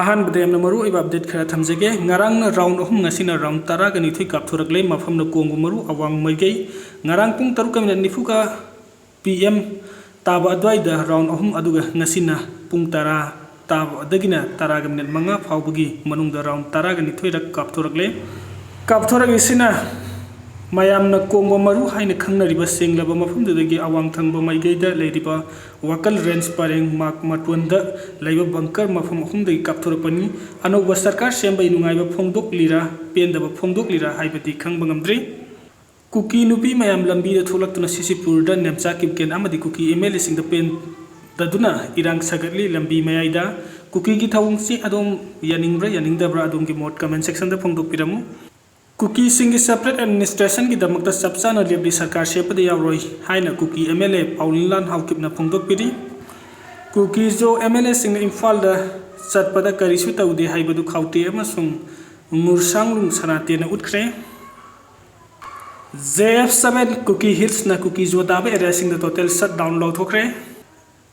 अहानबदे यamna maru oiba update khara thamjage ngarang na round ahum ngasina round tara ga nithoi kapthorakle mafam na kongu maru awang maigei ngarang pung 3:40 ka pm taba adwaida round ahum aduga ngasina pung tara taba adagina tara ga minute manga phawbagi manungda round tara ga nithoi rak kapthorak isina mayamna kongba maru haina khangnariba senglaba mafamdudagi awang thangba maigeida leiriba wakal range pareng mak matwanda leiba bunker mafam ahumdagi kapthorakpani anoba sarkar sembay nungaiba phongdok lira pendaba phongdok lira haibati khangba ngamdri kuki nupi mayam lambi da tholaktuna sisipur da nemcha kipken amadi kuki ml singda pen daduna irang sagatli lambi mayaida kuki gi thawungsi adom yaningdabra adom gi mod comment section da phongdok piramu Kuki singi separate administration ki damakta sabsana lebli sarkar shepade yauroi haina kuki MLA Paulinlan haukipna phongdok piri kuki jo MLA sing imphal da satpada karisu taude haibadu khauti amasung mursanglung sanate na utkre ZF7 kuki hits na kuki jo tabe area sing the total shutdown law thokre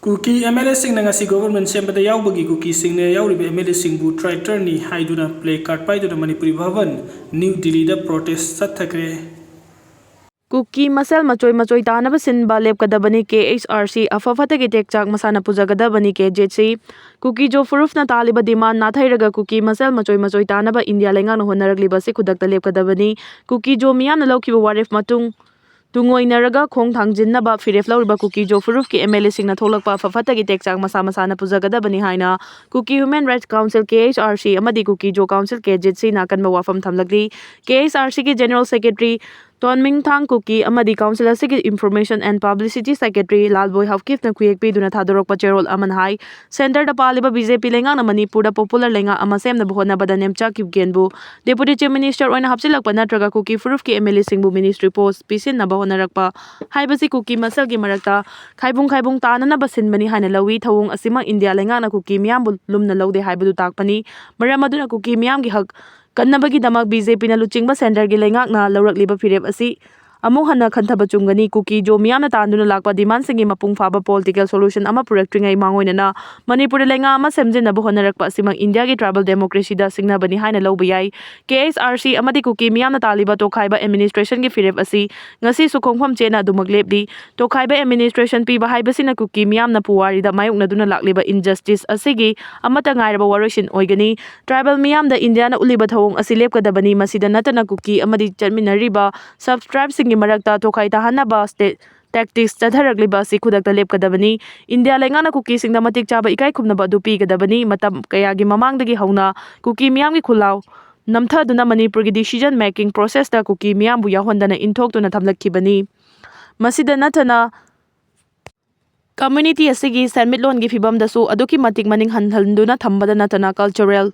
Kuki MLA sing na ngasi government sembada yaubagi kuki sing ne yauribe MLA sing bu traitor ni haiduna play card paiduna Manipuri Bhavan New Delhi da protest sathakre Kuki Masel Machoi2 Tare sinba lepkadabani KHRC afafatagi tekchak masana pujagadabani KJC Kuki jo furuf na taliba demand nathairaga Kuki Masel Machoi2 Tare India lengang na honaragliba se khudakta lepkadabani Kuki jo miyam na laukiba warif matung Tungoi naraga khong thangjin na ba firef lauriba Kuki jo furuf ki MLA sing na tholakpa fafatagi tekchak masana pujagadabani haina Kuki Human Rights Council KHRC amadi Kuki jo Council KJC nakanba wafam thamlagli KHRC ki General Secretary Tonming Thang Kuki amadi Council asigi Information and Publicity Secretary Lalboy Hafkif na kuyekpi duna thadorokpa cherol aman hai Center da paliba BJP lenga na Manipur da popular lenga amasem na buhona bada nemcha kipgenbu Deputy Chief Minister oina hapsilakpa natraga Kuki furuf ki MLA singbu Ministry Post pisin na bahona rakpa haibasi Kuki Masel gi marakta khaibung ta na basin bani haina lawi thawung asima India lenga na Kuki miyam lumna lode haibudu takpani maramaduna Kuki miyam gi hak Kannabagi damak BJP na luchingba center gi lengak na laurakliba firep asi among hana khantaba chungani Kuki jo miyam na tanduna lakpa demand singi mapung phaba political solution ama purektringai mangoina na Manipur lenga ama semjina bo honarakpa asimang India gi tribal democracy da singna bani haina lobiyai KSRC amadi Kuki miyam na taliba to khaiba administration gi firep asi ngasi sukhongpham chena dumaglebdi to khaiba administration pi ba haibasi na Kuki miyam na puwari da mayuk na duna lakliba injustice asigi amata ngairaba waroishin oigani tribal miyam da India na uliba thawong asilep kadabani masida natana Kuki amadi chatminariba subscribe singi marakta to khai tahanaba state tactics chadharagliba si khudakta lepkadabani India lengana Kuki singda matik chaba ikai khumnaba du pigadabani matam kayagi mamangdagi hauna Kuki miyam gi khulaw namthaduna Manipur gi decision making process da Kuki miyam bu yahondana inthokduna thamlakkibani masida natana community asigi sanmitlon gi fibam dasu aduki matik maning hanhalnduna thambada natana cultural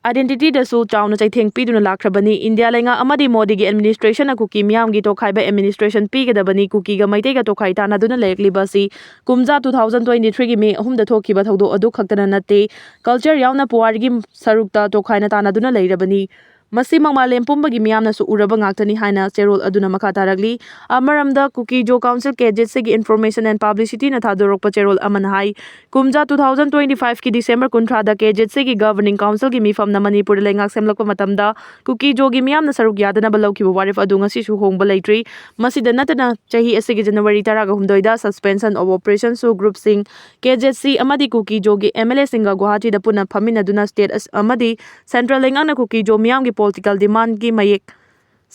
Identity da su chawna chaitheng piduna lakrabani India lenga amadi Modi gi administration na Kuki miyam gi to khaiba administration pigadabani Kuki ga maitei ga to khai tana duna lekliba si kumja 2023 gi me ahum da thokiba thodo adu khaktana natte culture yauna puwari gi sarukta to khaina tana duna leirabani Masi mangmalem pumbagi miyamna su uraba ngaktani haina cherol aduna makha taragli amaramda Kuki jo Council KJC gi Information and Publicity na thadorokpa cherol aman hai kumja 2025 ki December kunthra da KJC gi Governing Council gi mifam na Manipur lengak semlakpa matamda Kuki jo gi miyamna saruk yadana balaukiba warif adu ngasi su hongba leitri masida natana chahi asigi January 18 da suspension of operation su group sing KJC amadi Kuki jo gi MLA singa Guwahati da puna phamina duna state amadi central lengana Kuki jo miyam gi political demand gi mayek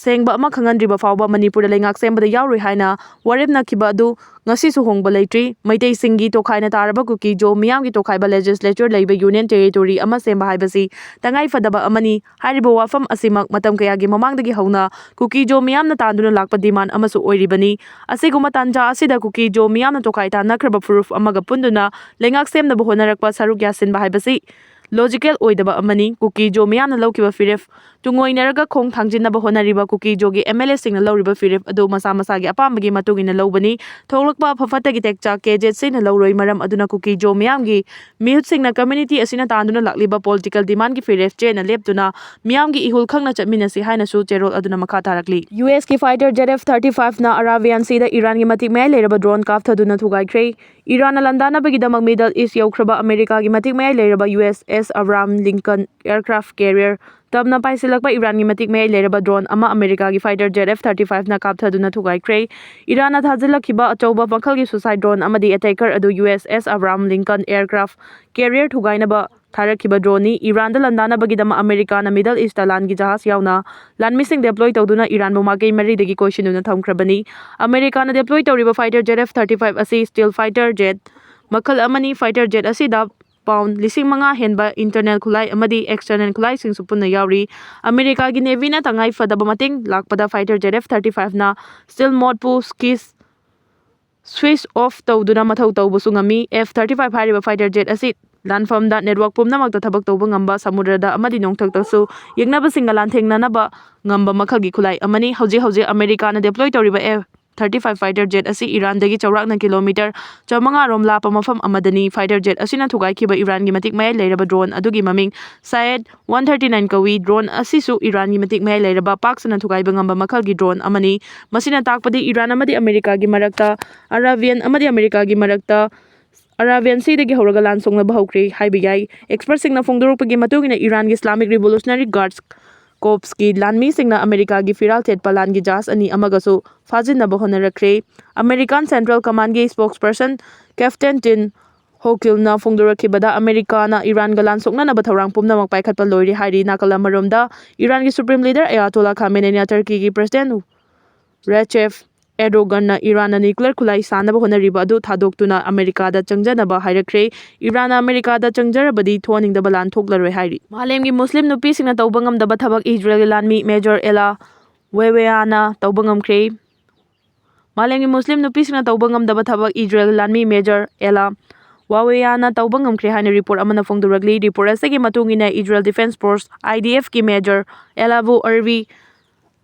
sengba ama khangandriba fawba Manipur lengak sembada yauri haina warip nakhiba adu ngasi su hongba leitri maitei singi to khaina taraba Kuki jo miyam gi to khaiba legislature leiba union territory ama semba haibasi tangai fadaba amani haribo wafam asimak matam kaya gi mamangdagi hauna Kuki jo miyam na tanduna lakpa demand amasu oiribani asiguma tanja asida Kuki jo miyam na to khaita nakraba proof amaga punduna lengak semna bo honarakpa saruk yasin ba haibasi logical oidaba amani Kuki Jo miyamna lawkiba firef tungoinaraga khong thangjinaba honariba Kuki Jogi MLA singna lawriba firef adu masa masagi apambagi matungina lawbani tholakpa phafatagi tekcha KJ sina lawroi maram aduna Kuki Jo miyamgi mihut singna community asina tanduna lakliba political demand gi firef chena leptuna miyamgi ihul khangna chatminasi haina su cherol aduna makha tarakli US ki fighter jet F-35 na Arabian Sea da Iran gi matik mai leraba drone kapthaduna thugaikre Iran landana bagidamak Middle East yaukraba America gi matik mai leraba USS Abraham Lincoln aircraft carrier tabna paisilakba Iran gi matik mai leraba drone ama America gi fighter jet F-35 na kapthaduna thugaikre Iran thajilakhiba achauba pakhal gi suicide drone amadi attacker adu USS Abraham Lincoln aircraft carrier thugainaba Tharakhiba drone ni Iran da landana bagidama America na Middle East lan gi jahas yauna lanmising deploy tawduna Iran buma kei mari dagi question na thamkrabani America na deploy tawriba fighter jet F-35 asi steel fighter jet makhal amani fighter jet asi da pound 5,000 henba internal khulai amadi external khulai sing supunna yauri America gi navy na tangai fadaba mating lakpada fighter jet F-35 na still mode pu skis switch off tawduna mathau tawbusu ngami F-35 hariba fighter jet asi lanfam da network pumnamakta thabak tawba ngamba samudra amadi nongthaktasu yengnaba singa lanthengna ngamba makhalgi khulai amani hauji America na deploy tawriba F-35 fighter jet asi Iran dagi chawrakna kilometer 4 rom lapa mafam amadani fighter jet asina thugaikhiba Iran gi matik mai leiraba drone adugi maming Syed 139 kawi drone asisu Iran gi matik mai leiraba paksana thugaiba ngamba makhalgi drone amani masina takpadi Iran amadi America gi marakta Arabian amadi America gi marakta Arabian Sea dagi horaga lansongna bahawkri haibiyai expert singna phongdorukpagi matungina Iran gi Islamic Revolutionary Guards Corps ki lanmi singna America gi firal thet palan gi jas ani amagasu fajinna honarakre American Central Command gi spokesperson Captain Tin Hokilna phongdorakhibada America na Iran ga lansokna na bathorang pumnamak paikhatpa loiri hairi nakala maromda Iran gi supreme leader Ayatollah Khamenei na Turkey gi president Recep Erdogan na Iran na nuclear khulai sanaba honariba adu thadoktuna America da changjanaba hairakre Iran na America da changjarabadi thoningdaba lan thoklaroi hairi malemgi Muslim nupi singna tawba ngamdaba thabak Israel lanmi Major Ella Weweana tawba ngamkre malemgi Muslim nupi singna tawba ngamdaba thabak Israel lanmi Major Ella Weweana tawba ngamkre haina report amana phongdoragli report asegi matungina Israel Defense Force IDF ki Major Elavu Arvi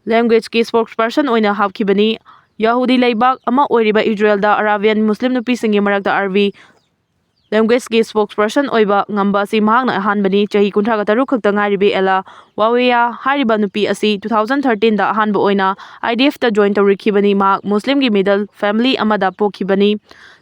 language ki spokesperson oina hapkhibani Yahudi laibak ama oiriba Israel da Arabian Muslim nupi singi marakta RV language ki spokesperson oiba ngamba si mahakna ahanbani chahi 36 khakta ngaribi Ella Waweya hariba nupi asi 2013 da ahanba oina IDF ta join tawrikhibani mahak Muslim gi middle family amada pokhibani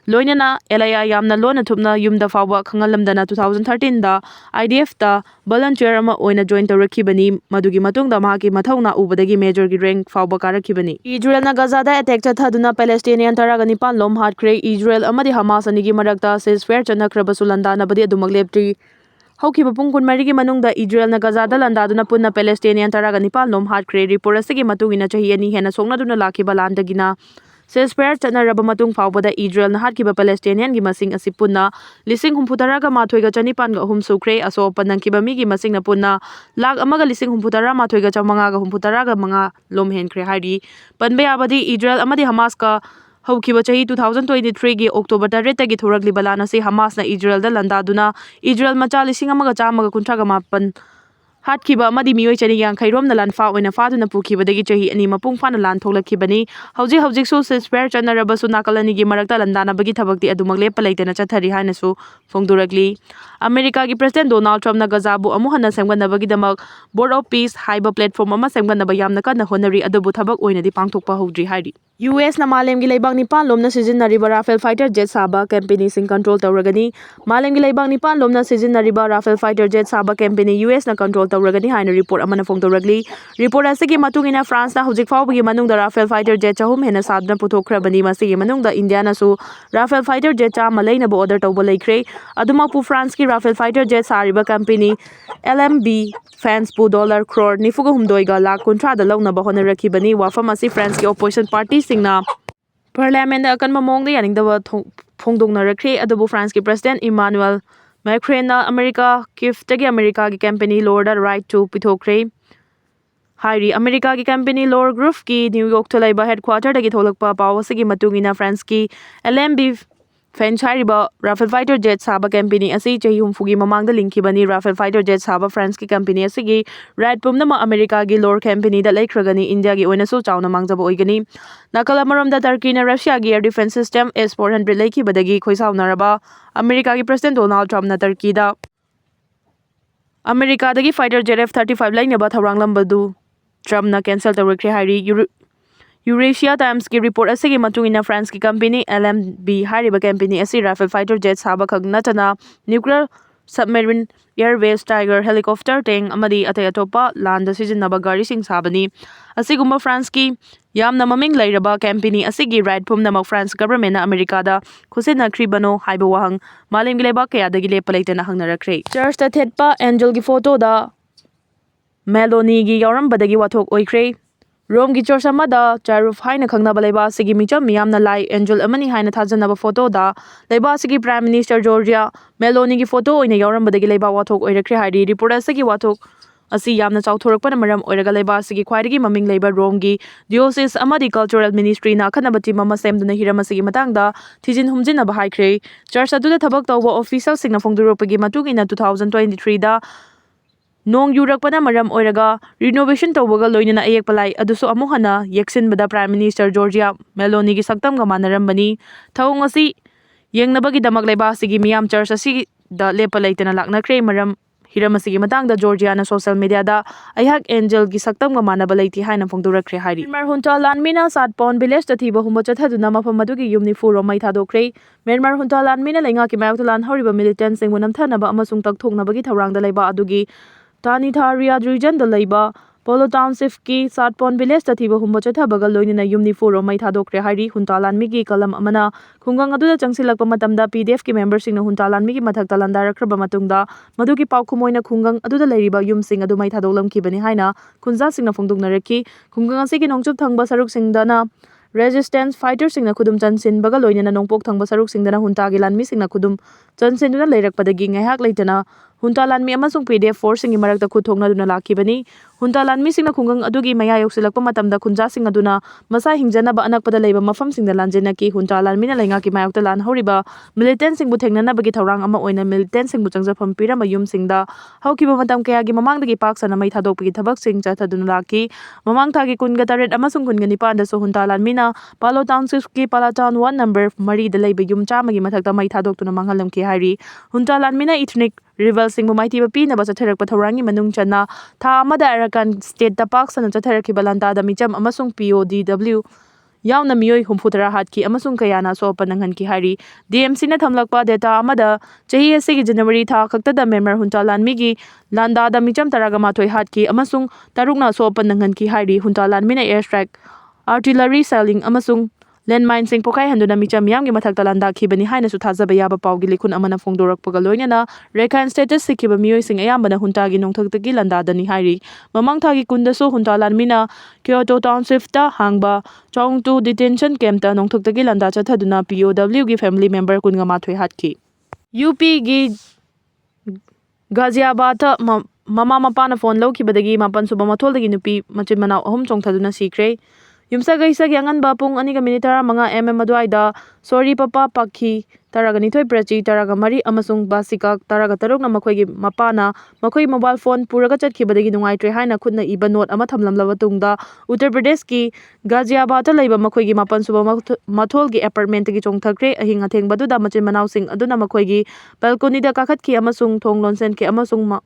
loinana Elaya yamna lona thupna yumda fawba khangalamdana 2013 da IDF ta volunteer ama oina join tawrakhibani madugi matungda mahaki mathauna ubadagi major gi rank fawba karakhibani Israel na Gaza da attack chathaduna Palestinian taragani panlom hatkre Israel amadi Hamas anigi marakta ceasefire chanakhrabasu landana badi adumak leptri Haukiba pung 12 gi manungda Israel na Gaza da landaduna punna Palestinian taragani panlom hatkre report asigi matungina chahi ani hena soknaduna lakhiba landagina ceasefire chanaraba matung fawbada Israel na hatkiba Palestinian gi masing asi punna 1,63,2,5 sukre aso panangkiba mi gi masing na punna 1,63,5,5 lom henkre hari panbe abadi Israel amadi Hamas ka haukiba chahi 2023 gi October 8 tagi thorakli balana si Hamas na Israel da landaduna Israel macha 1,198 hatkiba amadi mioi chani yang khairom na lan fa oina fa duna pukhibadagi chahi ani mapung fa na lan thoklakhibani hauji su ceasefire chanaraba su nakalani gi marakta landana bagi thabakti adumak lepa leitena chathari haina su phongduragli America gi President Donald Trump na Gaza bu amu hana semganabagi damak Board of Peace haiba platform ama semganaba yamna kana honari adubu thabak oina di pangthokpa hodri hairi US na malem gi leibang nipan lomna sijinnariba Rafale fighter jet saba company sing control tawragani malem gi leibang nipan lomna sijinnariba Rafale fighter jet saba company US na control tawragani haina report amana phongdoragli report asigi matungina France na hojik fawbagi manungda Rafale fighter jet chahum hena sadna puthokhrabani masigi manungda India na su Rafale fighter jet cha malaina bo order tawba leikre adumapu France ki Rafale fighter jet sariba company LMB fans pu dollar crore $9.6 lakh kuntra da launa ba honarakibani wafam asi France ki opposition party singna parliament da akan mamong da yaning da phongdongna rakre adubu France ki president Emmanuel Macron na America Kiev tagi America ki company lord right to pithokre hairi America ki company lord group ki New York tholaiba headquarter dagi tholakpa pawasigi matungina France ki LMB French hariba Rafale fighter jet saba company asi chahi humfugi mamangda linkibani Rafale fighter jet saba France ki company asigi right pumnama America gi lore company da laikhragani India gi oinasu chawna mangjaba oigani nakala maramda Turkey na Russia gi air defense system S-400 laikibadagi khoisawnaraba America gi President Donald Trump na Turkey da America dagi fighter jet F-35 lainaba thawranglambadu Trump na cancel tawrekre hari Eurasia Times की report असगी मतुंगिना France की company LMB हारिबा company असि Rafale fighter jet साबा खग नतना nuclear submarine airways Tiger helicopter tank अमदी अतै अतोपा लांद सिजनबा गाड़ी सिंग साबनी असिगुम्बा फ्रांस की यामना ममिंग लैरबा कंपनी असिगी राइट पुमनमक फ्रांस गवर्नमेंट अमेरिका दा खुसिनख्रिबनो हाइबा वहंग मालेम गिलेबा कयादगी लेप लैतना हंगनरख्रे चर्च ता थेटपा एंजल की फोटो दा मेलोनी की यावरमबदगी वाथोक ओइख्रे रोम की चर्च अमदा चारुफ हाइना खंगनाबा लेबा सिगी मिचम मियामना लाई एंजल अमनी हाइना थाजनबा फोटो दा लेबा सिगी प्राइम मिनिस्टर जॉर्जिया मेलोनी की फोटो ओइना यावरमबदगी लेबा वाथोक ओइरख्रे हाइरी रिपोर्ट असगी वाथोक असी यामना चाउथोरकपन मरम ओइरगा लेबा सिगी ख्वाइदगी ममिंग लेबा रोम की डियोसिस अमदी कल्चरल मिनिस्ट्री ना खनबा टीम अमा सेमदुना हिरम असिगी मतंगदा थिजिन हुमजिनबा हाइख्रे चर्च अदुदा थबक तौबा ऑफिशियल सिंगना फोंगदुरोपगी मतुगिना 2023 दा नोंग यूरकपना मरम ओइरगा रिनोवेशन तौबगा लोइनना अयेक पलाई अदुसु अमु हना येक्सिनबदा प्राइम मिनिस्टर जॉर्जिया मेलोनी की सक्तमगा मानरमबनी थौंग असि येंगनबगी दमक लेबा सिगी मियाम चर्च असि दा लेप लैतना लाकनख्रे मरम हिरम असिगी मतंगदा जॉर्जियाना सोशल मीडिया दा अयहाक एंजल की सक्तमगा मानबा लैति हाइना फोंगदुरख्रे हाइरी म्यांमार हुंटा लानमीना 7 पॉन विलेज तथिबा हुंबा चथादुना मफम मदुगी युमनि फुरो मै थादोख्रे म्यांमार हुंटा लानमीना लैंगा की मायक लान हौरिबा मिलिटेंट सिंगबु नमथानबा अमसुंग तकथोंगनबगी थौरांगदा लैबा अदुगी तानिथारिया रिजन द लैबा पोलो टाउनशिप की 7 पॉन विलेज तथिबा हुंबा चथाबगा लोइनना युमनि फुरो मै थादोख्रे हाइरी हुंटा लानमीगी कलम अमना खुंगंग अदुदा चंगसिलकपा मतमदा पीडीएफ की मेंबर सिंगना हुंटा लानमीगी मथक्ता लंदारख्रबा मतुंगदा मदुगी पाउखुमोइना खुंगंग अदुदा लैरिबा युमसिंग अदु मै थादोलमखिबनि हाइना खुंजा सिंगना फोंदुंगनरखि खुंगंग असिगी नोंगचुप थंगबा सरुक सिंगदना रेजिस्टेंस फाइटर सिंगना खुदुम चनसिनबगा लोइनना नोंपोक थंगबा सरुक सिंगदना हुंटागी लानमी सिंगना खुदुम चनसिनदुना लैरकपदगी ngaiak leitana hunta lanmi amasung pdf force singi marakta khuthongna duna lakibani hunta lanmi singna khungang adugi maya yoksilakpa matamda khunja sing aduna masa hingjana ba anakpada leiba mafam singda lanjena ki hunta lanmi na lenga ki mayokta lan horiba militant singbu thengnana bagi thawrang ama oina militant singbu changjafam pirama yum singda haukiba matam kaya gi mamangdagi pak sana mai thadokpagi thabak sing chathaduna laki mamang thagi kunga taret amasung kunga nipan da so hunta lanmi na palo township ki palatown 1 number 3 da leiba yum chamagi mathakta mai thadokuna manghalam ki hari hunta lanmi na ethnic rival singbu maiti ba pina ba chatharak pathorangi manung chana tha amada arakan state da pak sana chatharak balanta da micham amasung PODW yauna mioi humfutara hatki amasung kayana so pananghan ki hari DMC na thamlakpa data amada chahi ase gi January tha khakta da member hunta lanmi gi landa da micham taraga mathoi hatki amasung tarukna so pananghan ki hari hunta lanmi na airstrike artillery selling amasung landmine sing pokai handuna micham yam gi mathakta landa khibani haina su thajaba yaba pawgi likhun amana phongdorak paga loinana rekhan status sikhiba mioi sing ayambana hunta gi nongthak gi landa dani hairi mamang thagi kunda so hunta lanmina Kyoto township ta hangba chongtu detention camp ta nongthak gi landa chathaduna POW gi family member kunga mathoi hatki UP gi Ghaziabad mama mapa na phone lawkhibadagi mapan suba matholdagi nupi machin manau ahum chongthaduna sikre yumsa gaisa gyangan bapung aniga minitara manga adwaida sorry papa pakhi taraga nithoi prachi taraga mari amasung basika taraga taruk na makhoi gi mapana makhoi mobile phone puraga chatkibadagi nungaitre haina khutna iba note ama thamlamlaba tungda Uttar Pradesh ki Ghaziabad laiba makhoi gi mapan suba mathol gi apartment gi chongthakre ahinga thengbadu da machin manau sing aduna makhoi gi balcony da kakhat ki amasung thong lonsen ki amasung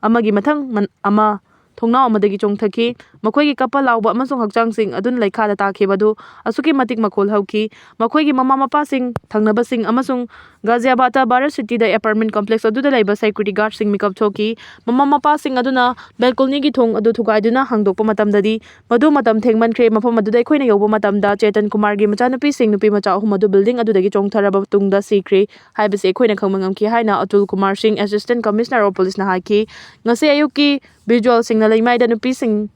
amagi mathang ama thongna amadagi chongthaki makhoi gi kapal lauba amasung hakchang sing adun laikha da takhibadu asuki matik makhol hauki makhoi gi mama mapa sing thangnaba sing amasung Ghaziabad Bharat City da apartment complex adu da laiba security guard sing mikap thoki mama mapa sing aduna balcony gi thong adu thugaiduna hangdokpa matamdadi madu matam thengman khre mafam adu dai khoina yoba matamda Chetan Kumar gi machanupi sing nupi macha ahum adu building adu dagi chongtharaba tungda sikre haibase khoina khangmangam ki haina Atul Kumar Singh assistant commissioner of police na haki ngase ayuki visual sing na laimaida nupi sing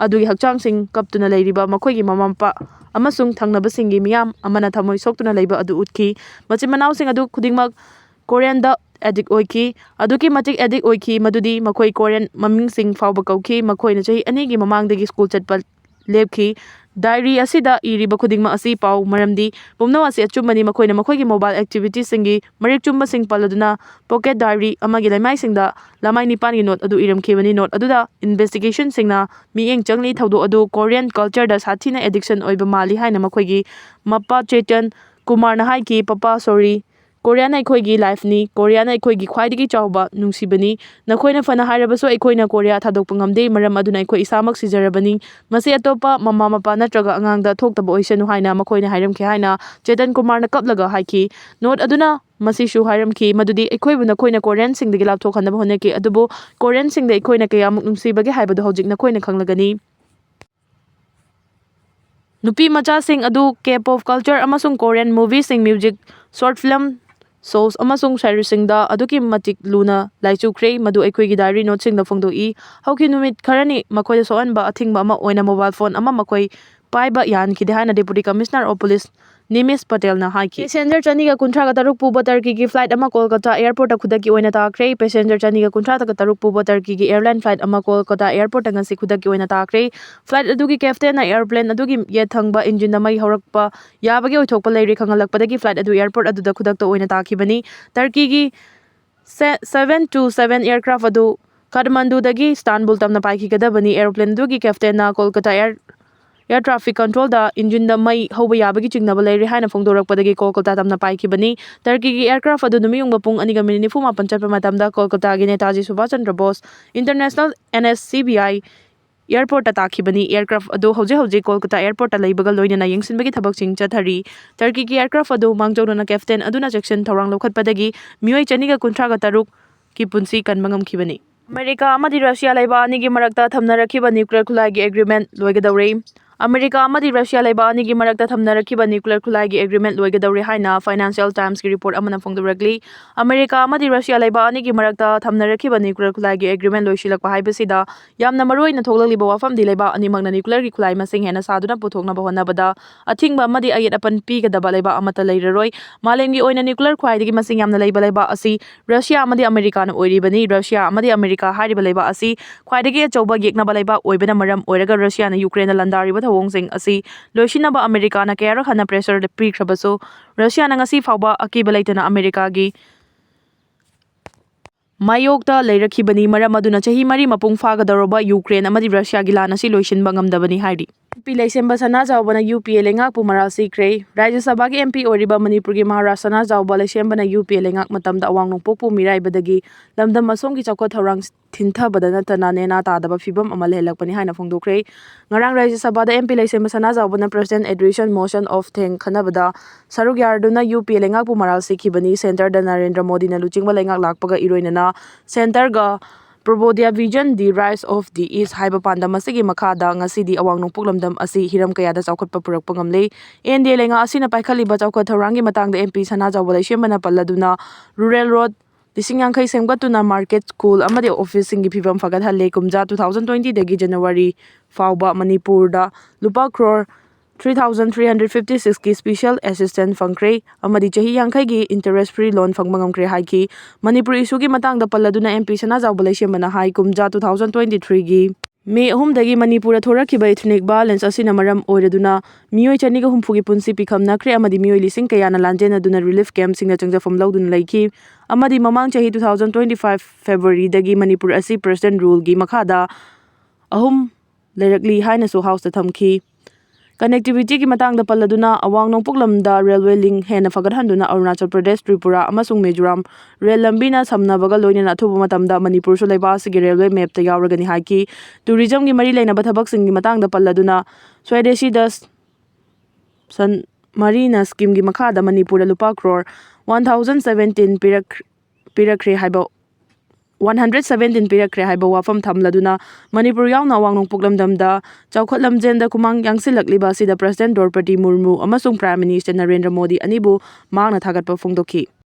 adugi hakchang sing kaptuna leiriba makhoi gi mamampa amasung thangnaba singi miyam amana thamoi soktuna leiba adu utki machi manau sing adu khudingmak Korean da addict oiki aduki matik addict oiki madudi makhoi Korean maming sing fawba kauki makhoi na chahi ani gi mamang dagi school chatpal lepki Diary asida iriba khudingma asi pau maramdi pumnawa asi achumani makoina makoigi mobile activities singi marik chumba sing paladuna pocket diary amagi laimai singda lamai nipani note adu iramkhebani note aduda investigation singna mieng changli thaudo adu Korean culture da sathina addiction oiba mali haina makoigi mappa Chetan Kumar na haiki papa sorry Korea na aikoigi life ni Korea na aikoigi khwaidigi chawba nungsibani nakoina fana hairabaso aikoina Korea thadokpa ngamde maram aduna aikoi isamak sijarabani masi atopa mama mapa natraga angangda thoktaba oisanu haina makoina hairamkhe haina Chetan Kumar na kaplaga haiki note aduna masi shu hairamki madudi aikoibu nakoina Korean singdagi lapthokhanaba honeki adubu Korean singda aikoina kayamuk nungsibage haibadu hojik nakoina khanglagani Nupi macha sing adu K-pop culture amasung Korean movies sing music short film shows amasung series singda aduki matik luna laichukre madu aikoigi diary note singda phongdoi hauki numit kharani makoida soanba athingba ama oina mobile phone ama makoi paiba yan khide haina deputy commissioner of police Nimis Patel na haiki passenger chaniga kuntra ka taruk puba Turkey ki flight ama Kolkata airport khudaki oina takre passenger chaniga kuntra ka taruk puba Turkey ki airline flight ama Kolkata airport ngasi khudaki oina takre flight adugi captain na airplane adugi yethangba engine na mai horakpa yabagi oithokpa leiri khangalakpadagi flight adu airport aduda khudakta oina takibani Turkey ki 727 aircraft adu Kathmandu dagi Istanbul tamna paikhigadabani airplane adugi captain na Kolkata air traffic control da engine da mai hoba yabagi chingnaba leiri haina phongdorakpadagi Kolkata tamna paikibani Turkey ki aircraft adu numiyungba pung 2:94 chappa matamda Kolkata gi Netaji Subhash Chandra Bose International NSCBI airport takibani aircraft adu hoje Kolkata airport leibaga loinana yengsinbagi thabak ching chathari Turkey ki aircraft adu mangjona captain aduna section thorang lokhatpadagi mioi chaniga kuntra ga taruk ki punsi kanmangam khibani America amadi Russia laiba ani gi marakta thamnarakhiba nuclear khulai gi agreement loigadawre America amadi Russia laiba ani gi marakta thamnarakhiba nuclear khulai gi agreement loigadawre haina Financial Times ki report amana phongdoragli America amadi Russia laiba ani gi marakta thamnarakhiba nuclear khulai gi agreement loisilakpa haibasida yamna maroina thoglaliba wafam di laiba ani magna nuclear gi khulai masing hena saduna puthokna bahonabada athingba amadi ayet apan pi gadaba laiba amata leiraroi malemgi oina nuclear khwaidagi masing yamna laiba laiba asi Russia amadi America na oiribani Russia amadi America hariba laiba asi khwaidagi achauba yeknaba laiba oibana maram oiraga Russia na Ukraine na landariba thawongsing asi loisinaba America na kayara khana pressure le prikhrabaso Russia na ngasi fawba akiba leitana America gi mayokta leirakhibani maram aduna chahi mari mapung fagadoroba Ukraine amadi Russia gi lan asi loisinba ngamdabani hairi MP Laisemba Sana Jawbana UPL ngak pumaral sikre Rajya Sabha gi MP oriba Manipur gi Maharashtra Sana Jawba Laisemba na UPL ngak matamda awang nongpokpu mirai badagi lamdam masong gi chakot thorang thintha badana tana nena tadaba fibam amal helakpani haina phongdokre ngarang Rajya Sabha da MP Laisemba Sana Jawbana President Addition Motion of Thank khanabada saruk yarduna UPL ngak pumaral sikhibani Center da Narendra Modi na luchingba laingak lakpaga iroinana Center ga Probodya Vision The Rise of the East haiba panda masigi makhada ngasidi awang nongpuklamdam asi hiram kayada chawkhatpa purakpa ngamle NDA lenga asina paikhaliba chawkhat thorangi matangda MP Sana Jawba Laisemba palladuna rural road 50 semgatuna market school amadi office singi phibam fagathalle kumja 2020 dagi January fawba Manipur da lupa crore 3,356 ki special assistant fangkre amadi chahi yangkai gi interest free loan fangmangam kre haiki Manipur issue gi matangda palladuna MP Sana Jawba Laisemba na hai kumja 2023 gi May 3 dagi Manipur thorakhiba ethnic violence asina maram oiraduna mioi chaniga humpugi punsi pikhamna kre amadi mioi lising kayana lanjena duna relief camp singna changjafam laudun laiki amadi mamang chahi 2025 February dagi Manipur asi president rule gi makhada ahum lerakli haina so house ta thamki Connectivity ki matangda palladuna awang nongpuklamda railway link hena fagathanduna Arunachal Pradesh Tripura amasung Mizoram rail lambina samnabaga loinana athuba matamda Manipur su laiba asigi railway map ta yauragani haiki tourism gi mari lainaba thabak singi matangda palladuna Swadeshi das san marina scheme gi makhada Manipur lupa crore 1017 pirakre haiba 117 pirakre haiba wafam thamladuna Manipur yauna awang nongpuklamdamda chawkhatlamjenda kumang yangsilakliba sida President Draupadi Murmu amasung Prime Minister Narendra Modi anibu mangna thagatpa phongdokhi